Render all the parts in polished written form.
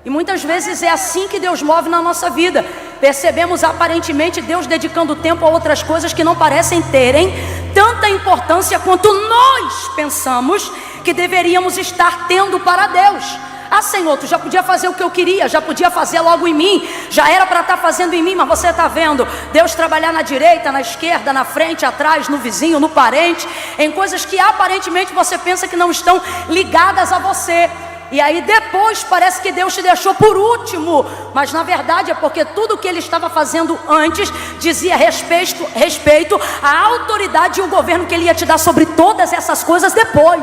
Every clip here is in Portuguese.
E muitas vezes é assim que Deus move na nossa vida. Percebemos aparentemente Deus dedicando tempo a outras coisas que não parecem terem tanta importância quanto nós pensamos que deveríamos estar tendo para Deus. Ah, Senhor, tu já podia fazer o que eu queria, já podia fazer logo em mim, já era para estar fazendo em mim, mas você está vendo Deus trabalhar na direita, na esquerda, na frente, atrás, no vizinho, no parente, em coisas que aparentemente você pensa que não estão ligadas a você. E aí depois parece que Deus te deixou por último, mas na verdade é porque tudo que Ele estava fazendo antes dizia respeito à autoridade e o governo que Ele ia te dar sobre todas essas coisas depois.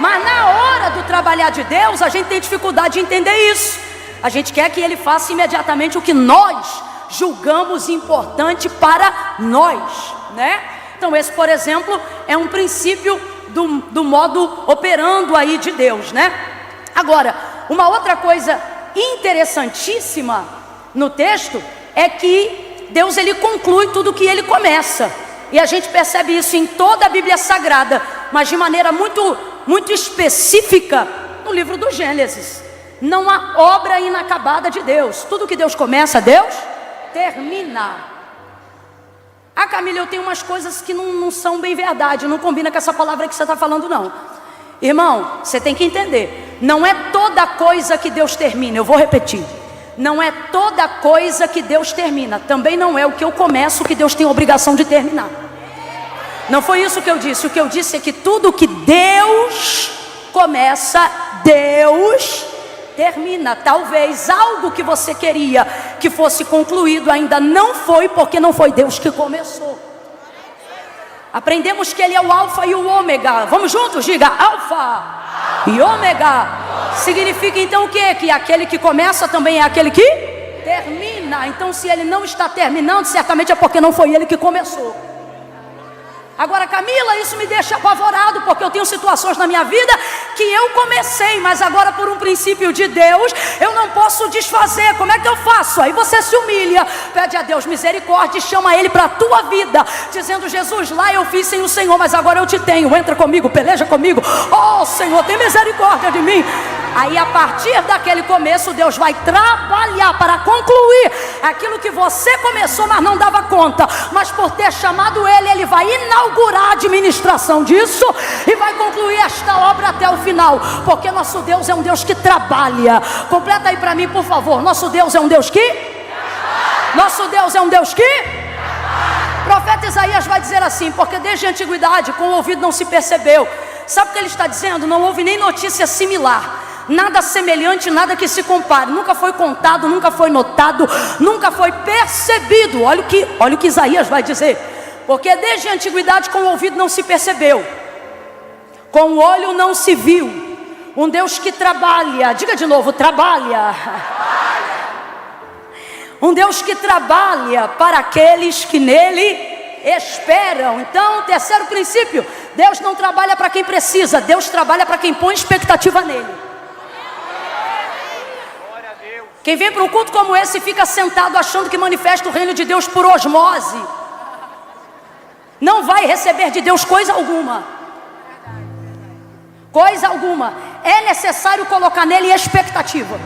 Mas na hora do trabalhar de Deus, a gente tem dificuldade de entender isso. A gente quer que Ele faça imediatamente o que nós julgamos importante para nós, né? Então esse, por exemplo, é um princípio do modo operando aí de Deus, né? Agora, uma outra coisa interessantíssima no texto é que Deus, Ele conclui tudo que Ele começa. E a gente percebe isso em toda a Bíblia Sagrada, mas de maneira muito específica no livro do Gênesis. Não há obra inacabada de Deus. Tudo que Deus começa, Deus termina. Ah, Camila, eu tenho umas coisas que não são bem verdade, não combina com essa palavra que você está falando, não. Irmão, você tem que entender, não é toda coisa que Deus termina. Eu vou repetir, não é toda coisa que Deus termina. Também não é o que eu começo que Deus tem a obrigação de terminar. Não foi isso que eu disse. O que eu disse é que tudo que Deus começa, Deus termina. Talvez algo que você queria que fosse concluído ainda não foi, porque não foi Deus que começou. Aprendemos que Ele é o alfa e o ômega. Vamos juntos, diga alfa e ômega. Significa então o quê? Que aquele que começa também é aquele que termina. Então se Ele não está terminando, certamente é porque não foi Ele que começou. Agora, Camila, isso me deixa apavorado, porque eu tenho situações na minha vida que eu comecei, mas agora por um princípio de Deus, eu não posso desfazer. Como é que eu faço? Aí você se humilha, pede a Deus misericórdia e chama Ele para a tua vida, dizendo: Jesus, lá eu fiz sem o Senhor, mas agora eu te tenho, entra comigo, peleja comigo. Oh Senhor, tem misericórdia de mim. Aí a partir daquele começo, Deus vai trabalhar para concluir aquilo que você começou, mas não dava conta. Mas por ter chamado Ele, Ele vai inaugurar a administração disso e vai concluir esta obra até o final. Porque nosso Deus é um Deus que trabalha. Completa aí para mim, por favor. Nosso Deus é um Deus que? Nosso Deus é um Deus que? O profeta Isaías vai dizer assim: porque desde a antiguidade com o ouvido não se percebeu. Sabe o que ele está dizendo? Não houve nem notícia similar, nada semelhante, nada que se compare. Nunca foi contado, nunca foi notado, nunca foi percebido. Olha o que Isaías vai dizer. Porque desde a antiguidade com o ouvido não se percebeu, com o olho não se viu, um Deus que trabalha. Diga de novo, trabalha. Um Deus que trabalha para aqueles que nele esperam. Então, terceiro princípio: Deus não trabalha para quem precisa, Deus trabalha para quem põe expectativa nele. Quem vem para um culto como esse fica sentado achando que manifesta o reino de Deus por osmose, não vai receber de Deus coisa alguma. Coisa alguma. É necessário colocar nele expectativa.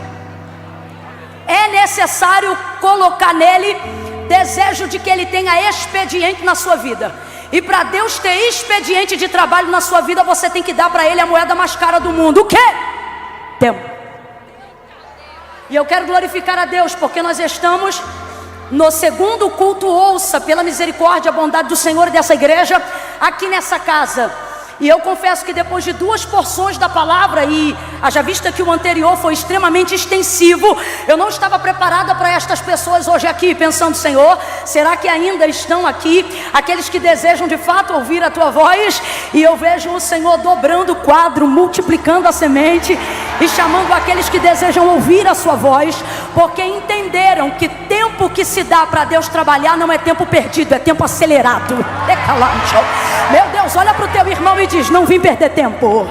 É necessário colocar nele desejo de que ele tenha expediente na sua vida. E para Deus ter expediente de trabalho na sua vida, você tem que dar para Ele a moeda mais cara do mundo. O quê? Tempo. E eu quero glorificar a Deus, porque nós estamos no segundo culto, ouça, pela misericórdia, a bondade do Senhor e dessa igreja, aqui nessa casa. E eu confesso que depois de 2 porções da palavra, e haja vista que o anterior foi extremamente extensivo, eu não estava preparada para estas pessoas hoje aqui, pensando: Senhor, será que ainda estão aqui aqueles que desejam de fato ouvir a tua voz? E eu vejo o Senhor dobrando o quadro, multiplicando a semente e chamando aqueles que desejam ouvir a sua voz, porque entenderam que tempo que se dá para Deus trabalhar não é tempo perdido, é tempo acelerado. Meu Deus, olha para o teu irmão e diz: não vim perder tempo.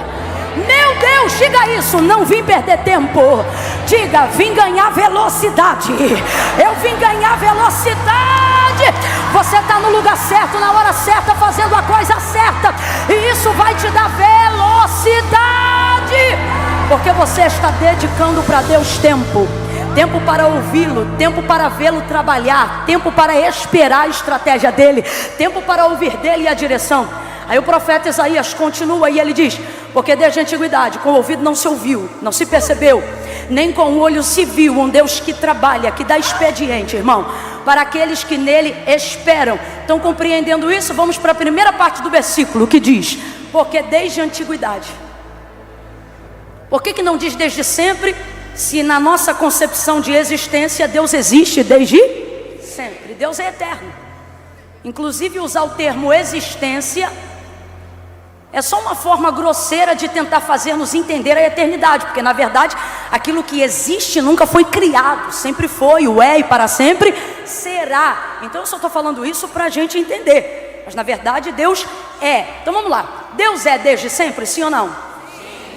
Meu Deus, diga isso: não vim perder tempo. Diga: vim ganhar velocidade. Eu vim ganhar velocidade. Você está no lugar certo, na hora certa, fazendo a coisa certa, e isso vai te dar velocidade. Porque você está dedicando para Deus tempo. Tempo para ouvi-lo, tempo para vê-lo trabalhar, tempo para esperar a estratégia dele, tempo para ouvir dele a direção. Aí o profeta Isaías continua e ele diz: porque desde a antiguidade com o ouvido não se ouviu, não se percebeu, nem com o olho se viu um Deus que trabalha, que dá expediente, irmão, para aqueles que nele esperam. Então, compreendendo isso, vamos para a primeira parte do versículo, que diz: porque desde a antiguidade. Por que não diz desde sempre, se na nossa concepção de existência Deus existe desde sempre? Deus é eterno. Inclusive usar o termo existência é só uma forma grosseira de tentar fazer-nos entender a eternidade, porque na verdade aquilo que existe nunca foi criado, sempre foi, o é e para sempre será. Então eu só estou falando isso para a gente entender, mas na verdade Deus é. Então vamos lá, Deus é desde sempre, sim ou não? Sim.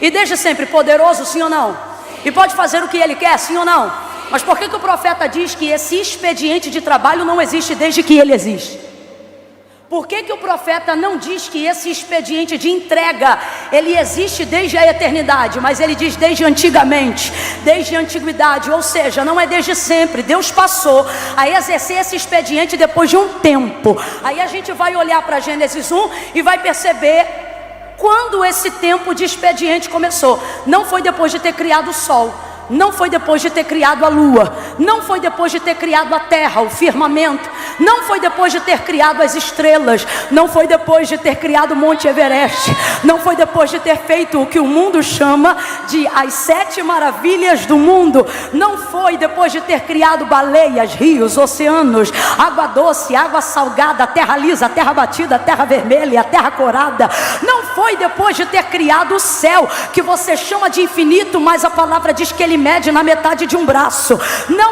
E desde sempre poderoso, sim ou não? Sim. E pode fazer o que Ele quer, sim ou não? Mas por que o profeta diz que esse expediente de trabalho não existe desde que Ele existe? Por que o profeta não diz que esse expediente de entrega, ele existe desde a eternidade, mas ele diz desde antigamente, desde a antiguidade, ou seja, não é desde sempre. Deus passou a exercer esse expediente depois de um tempo. Aí a gente vai olhar para Gênesis 1 e vai perceber quando esse tempo de expediente começou. Não foi depois de ter criado o sol, não foi depois de ter criado a lua, não foi depois de ter criado a terra, o firmamento, não foi depois de ter criado as estrelas, não foi depois de ter criado o Monte Everest, não foi depois de ter feito o que o mundo chama de as 7 maravilhas do mundo, não foi depois de ter criado baleias, rios, oceanos, água doce, água salgada, terra lisa, terra batida, terra vermelha, terra corada, não foi depois de ter criado o céu, que você chama de infinito, mas a palavra diz que ele mede na metade de um braço. Não.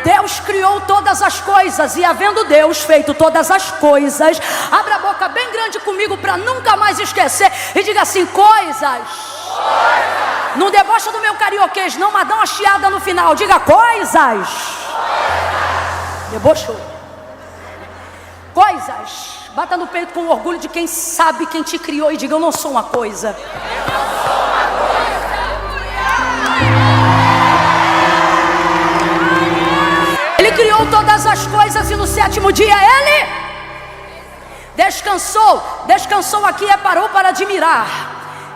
Deus criou todas as coisas, e havendo Deus feito todas as coisas, abra a boca bem grande comigo para nunca mais esquecer e diga assim: coisas. Não debocha do meu carioquês não, mas dá uma chiada no final. Diga coisas. Debochou. Coisas. Bata no peito com orgulho de quem sabe quem te criou e diga: eu não sou uma coisa. Ele criou todas as coisas e no 7º dia Ele descansou. Descansou aqui é parou para admirar.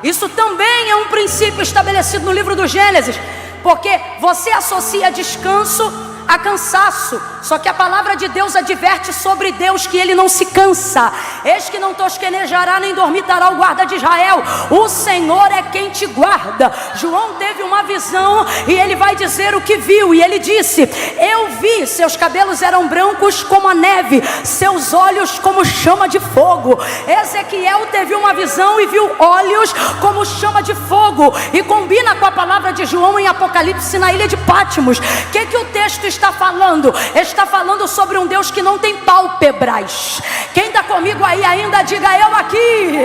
Isso também é um princípio estabelecido no livro do Gênesis, porque você associa descanso a cansaço, só que a palavra de Deus adverte sobre Deus que Ele não se cansa. Eis que não tosquenejará nem dormitará o guarda de Israel, o Senhor é quem te guarda. João teve uma visão e ele vai dizer o que viu, e ele disse: eu vi, seus cabelos eram brancos como a neve, seus olhos como chama de fogo. Ezequiel teve uma visão e viu olhos como chama de fogo, e combina com a palavra de João em Apocalipse na ilha de Patmos. O que o texto está falando? Está falando sobre um Deus que não tem pálpebras. Quem está comigo aí ainda, diga eu aqui.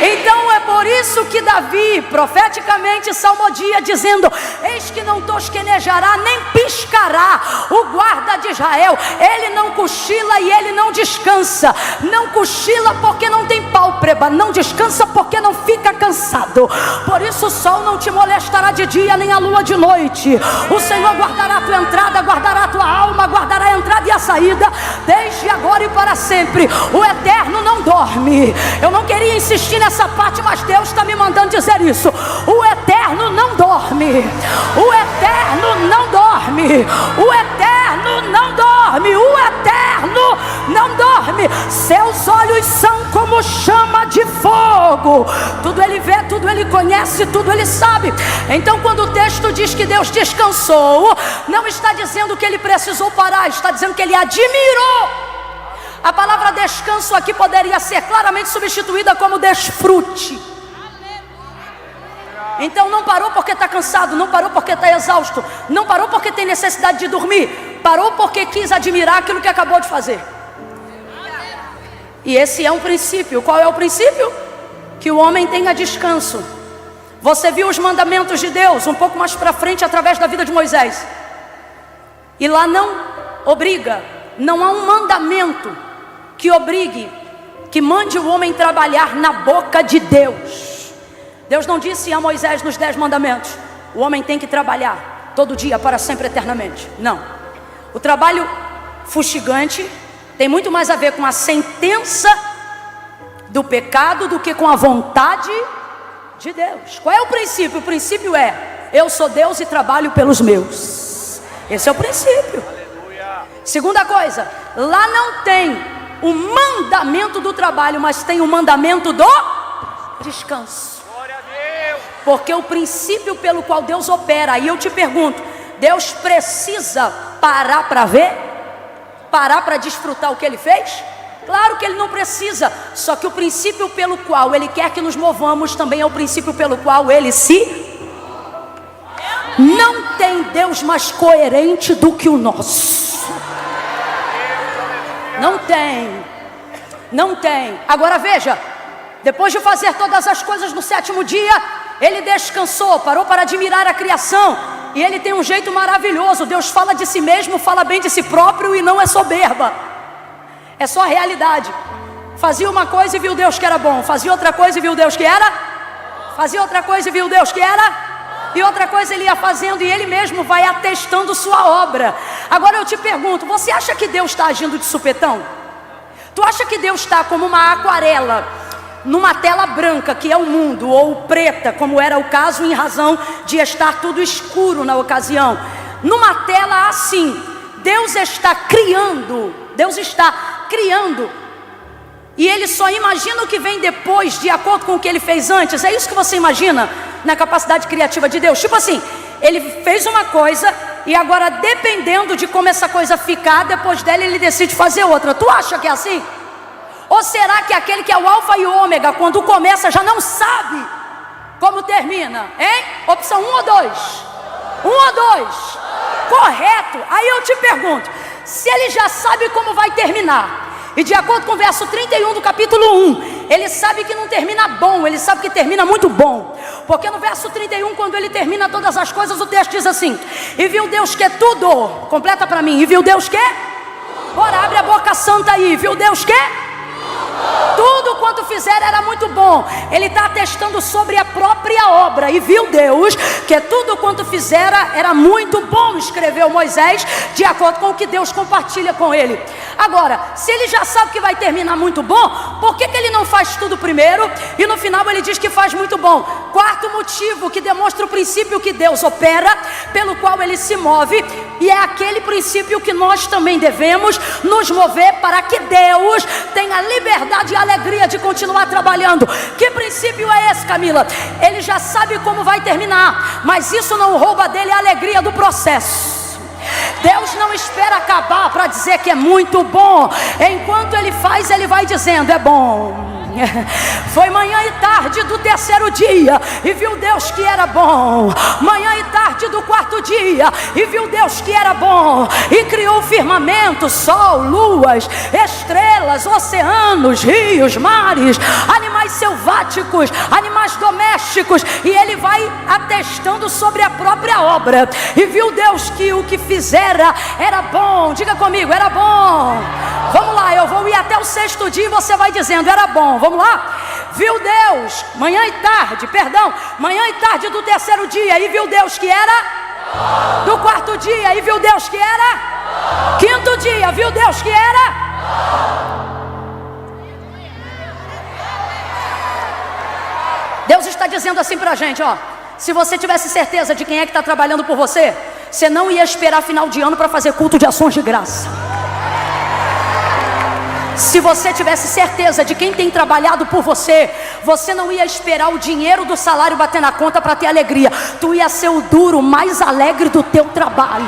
Então é por isso que Davi profeticamente salmodia dizendo: eis que não tosquenejará nem piscará o guarda de Israel. Ele não cochila e ele não descansa. Não cochila porque não tem pálpebra, não descansa porque não fica cansado. Por isso o sol não te molestará de dia, nem a lua de noite. O Senhor guardará a tua entrada, guardará a tua alma, guardará a entrada e a saída, desde agora e para sempre. O eterno não dorme. Eu não queria insistir nessa parte, mas Deus está me mandando dizer isso. O eterno não dorme. O eterno não dorme. O eterno não dorme. O eterno não dorme. Seus olhos são como chama de fogo. Tudo ele vê, tudo ele conhece, tudo ele sabe. Então quando o texto diz que Deus descansou, não está dizendo que ele precisou parar, está dizendo que ele admirou. A palavra descanso aqui poderia ser claramente substituída como desfrute. Então não parou porque está cansado, não parou porque está exausto, não parou porque tem necessidade de dormir, parou porque quis admirar aquilo que acabou de fazer. E esse é um princípio. Qual é o princípio? Que o homem tenha descanso. Você viu os mandamentos de Deus um pouco mais para frente através da vida de Moisés, e lá não obriga, não há um mandamento que obrigue, que mande o homem trabalhar na boca de Deus. Deus não disse a Moisés nos 10 mandamentos: o homem tem que trabalhar todo dia para sempre eternamente. Não. O trabalho fustigante tem muito mais a ver com a sentença do pecado do que com a vontade de Deus. Qual é o princípio? O princípio é: eu sou Deus e trabalho pelos meus. Esse é o princípio. Segunda coisa, lá não tem o mandamento do trabalho, mas tem o mandamento do descanso. Porque o princípio pelo qual Deus opera, aí eu te pergunto, Deus precisa parar para ver? Parar para desfrutar o que Ele fez? Claro que Ele não precisa. Só que o princípio pelo qual Ele quer que nos movamos também é o princípio pelo qual Ele se... Não tem Deus mais coerente do que o nosso. Não tem. Não tem. Agora veja, depois de fazer todas as coisas no 7º dia, Ele descansou, parou para admirar a criação. E Ele tem um jeito maravilhoso. Deus fala de si mesmo, fala bem de si próprio e não é soberba. É só a realidade. Fazia uma coisa e viu Deus que era bom. Fazia outra coisa e viu Deus que era. Fazia outra coisa e viu Deus que era. E outra coisa Ele ia fazendo e Ele mesmo vai atestando sua obra. Agora eu te pergunto, você acha que Deus está agindo de supetão? Tu acha que Deus está como uma aquarela numa tela branca, que é o mundo, ou preta, como era o caso, em razão de estar tudo escuro na ocasião? Numa tela assim, Deus está criando. Deus está criando. E Ele só imagina o que vem depois, de acordo com o que Ele fez antes. É isso que você imagina na capacidade criativa de Deus? Tipo assim, Ele fez uma coisa e agora, dependendo de como essa coisa ficar, depois dela Ele decide fazer outra. Tu acha que é assim? Ou será que aquele que é o alfa e o ômega, quando começa já não sabe como termina? Hein? Opção 1 ou 2? 1 ou 2? Correto. Aí eu te pergunto, se Ele já sabe como vai terminar, e de acordo com o verso 31 do capítulo 1, Ele sabe que não termina bom, Ele sabe que termina muito bom. Porque no verso 31, quando Ele termina todas as coisas, o texto diz assim: e viu Deus que tudo, completa para mim, e viu Deus que? Bora, abre a boca santa aí. Viu Deus que? Tudo quanto fizer era muito bom. Ele está atestando sobre a própria obra. E viu Deus que tudo quanto fizera era muito bom, escreveu Moisés, de acordo com o que Deus compartilha com ele. Agora, se Ele já sabe que vai terminar muito bom, por que Ele não faz tudo primeiro e no final Ele diz que faz muito bom? Quarto motivo que demonstra o princípio que Deus opera, pelo qual Ele se move, e é aquele princípio que nós também devemos nos mover para que Deus tenha liberdade e alegria de continuar trabalhando. Que princípio é esse, Camila? Ele já sabe como vai terminar, mas isso não rouba dele a alegria do processo. Deus não espera acabar para dizer que é muito bom. Enquanto Ele faz, Ele vai dizendo: é bom. Foi manhã e tarde do 3º dia e viu Deus que era bom. Manhã e tarde do 4º dia e viu Deus que era bom. E criou o firmamento, sol, luas, estrelas, oceanos, rios, mares, animais selváticos, animais domésticos. E Ele vai atestando sobre a própria obra. E viu Deus que o que fizera era bom. Diga comigo, era bom. Vamos lá, eu vou ir até o 6º dia e você vai dizendo: era bom. Vamos lá? Viu Deus, manhã e tarde do 3º dia, e viu Deus que era do 4º dia, e viu Deus que era 5º dia, viu Deus que era. Deus está dizendo assim pra gente, ó: se você tivesse certeza de quem é que está trabalhando por você, você não ia esperar final de ano para fazer culto de ações de graça. Se você tivesse certeza de quem tem trabalhado por você, você não ia esperar o dinheiro do salário bater na conta para ter alegria. Tu ia ser o duro mais alegre do teu trabalho.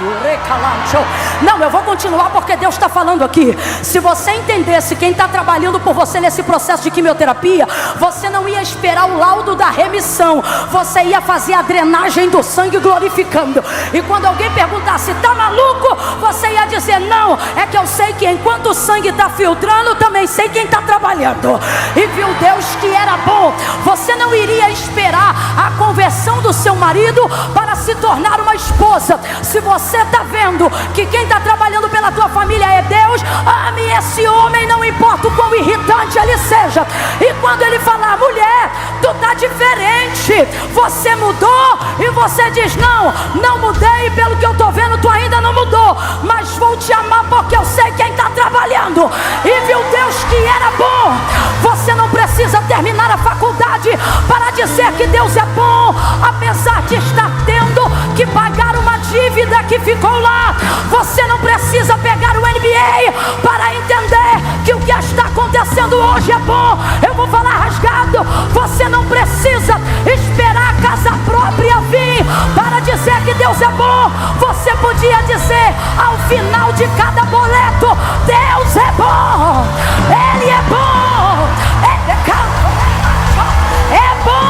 Não, eu vou continuar porque Deus está falando aqui. Se você entendesse quem está trabalhando por você nesse processo de quimioterapia, você não ia esperar o laudo da remissão. Você ia fazer a drenagem do sangue glorificando. E quando alguém perguntasse: tá maluco? Você ia dizer: não, é que eu sei que enquanto o sangue está filtrando, trabalhando, também sei quem está trabalhando. E viu Deus que era bom. Você não iria esperar a conversão do seu marido para se tornar uma esposa. Se você está vendo que quem está trabalhando pela tua família é Deus, ame esse homem, não importa o quão irritante ele seja. E quando ele falar: mulher, tu está diferente, você mudou, e você diz: não mudei, pelo que eu estou vendo tu ainda não mudou, mas vou te amar porque eu sei quem está trabalhando. E viu Deus que era bom. Você não precisa terminar a faculdade para dizer que Deus é bom, apesar de estar tendo que pagar uma dívida que ficou lá. Você não precisa pegar o MBA para entender que o que está acontecendo hoje é bom. Eu vou falar rasgado. Você não precisa esperar a casa própria vir para dizer que Deus é bom. Você podia dizer ao final de cada boleto: Deus é bom, Ele é bom, é bom.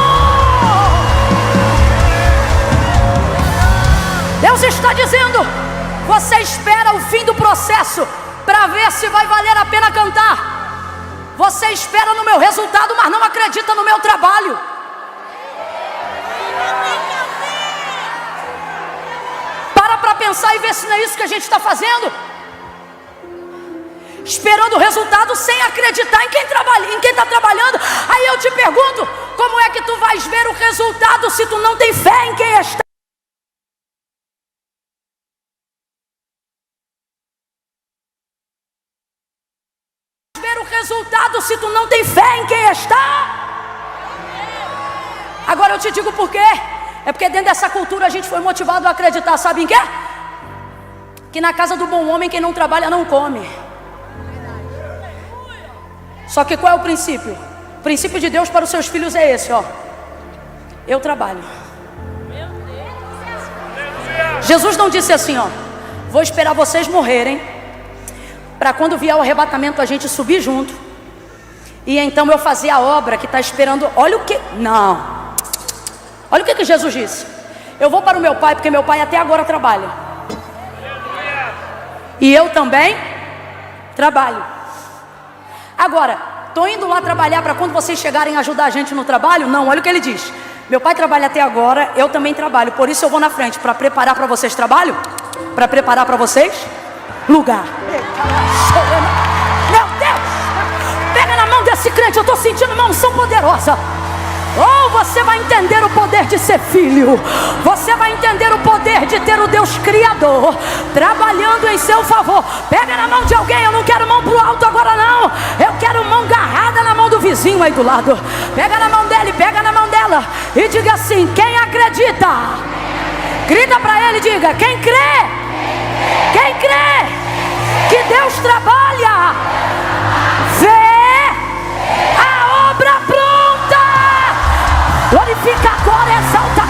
Deus está dizendo: você espera o fim do processo para ver se vai valer a pena cantar. Você espera no meu resultado, mas não acredita no meu trabalho. Para pensar e ver se não é isso que a gente está fazendo. Esperando o resultado sem acreditar em quem está trabalhando. Aí eu te pergunto: como é que tu vais ver o resultado se tu não tem fé em quem está? Ver o resultado se tu não tem fé em quem está? Agora eu te digo por quê. É porque dentro dessa cultura a gente foi motivado a acreditar, sabe em quê? Que na casa do bom homem quem não trabalha não come. Só que qual é o princípio? O princípio de Deus para os seus filhos é esse, ó: eu trabalho. Jesus não disse assim, ó: vou esperar vocês morrerem, para quando vier o arrebatamento a gente subir junto, e então eu fazer a obra que está esperando. Olha o que... Não. Olha o que Jesus disse: eu vou para o meu pai, porque meu pai até agora trabalha, e eu também trabalho. Agora, estou indo lá trabalhar para quando vocês chegarem a ajudar a gente no trabalho? Não, olha o que ele diz: meu pai trabalha até agora, eu também trabalho, por isso eu vou na frente para preparar para vocês trabalho, para preparar para vocês lugar. Meu Deus, pega na mão desse crente, eu estou sentindo uma unção poderosa. Oh, você vai entender o poder de ser filho. Você vai entender o poder de ter o Deus Criador trabalhando em seu favor. Pega na mão de alguém. Eu não quero mão pro alto agora não. Eu quero mão agarrada na mão do vizinho aí do lado. Pega na mão dele, pega na mão dela e diga assim: quem acredita? Grita para ele, diga: quem crê? Quem crê que Deus trabalha, vê a obra pronta. Glorifica agora, exalta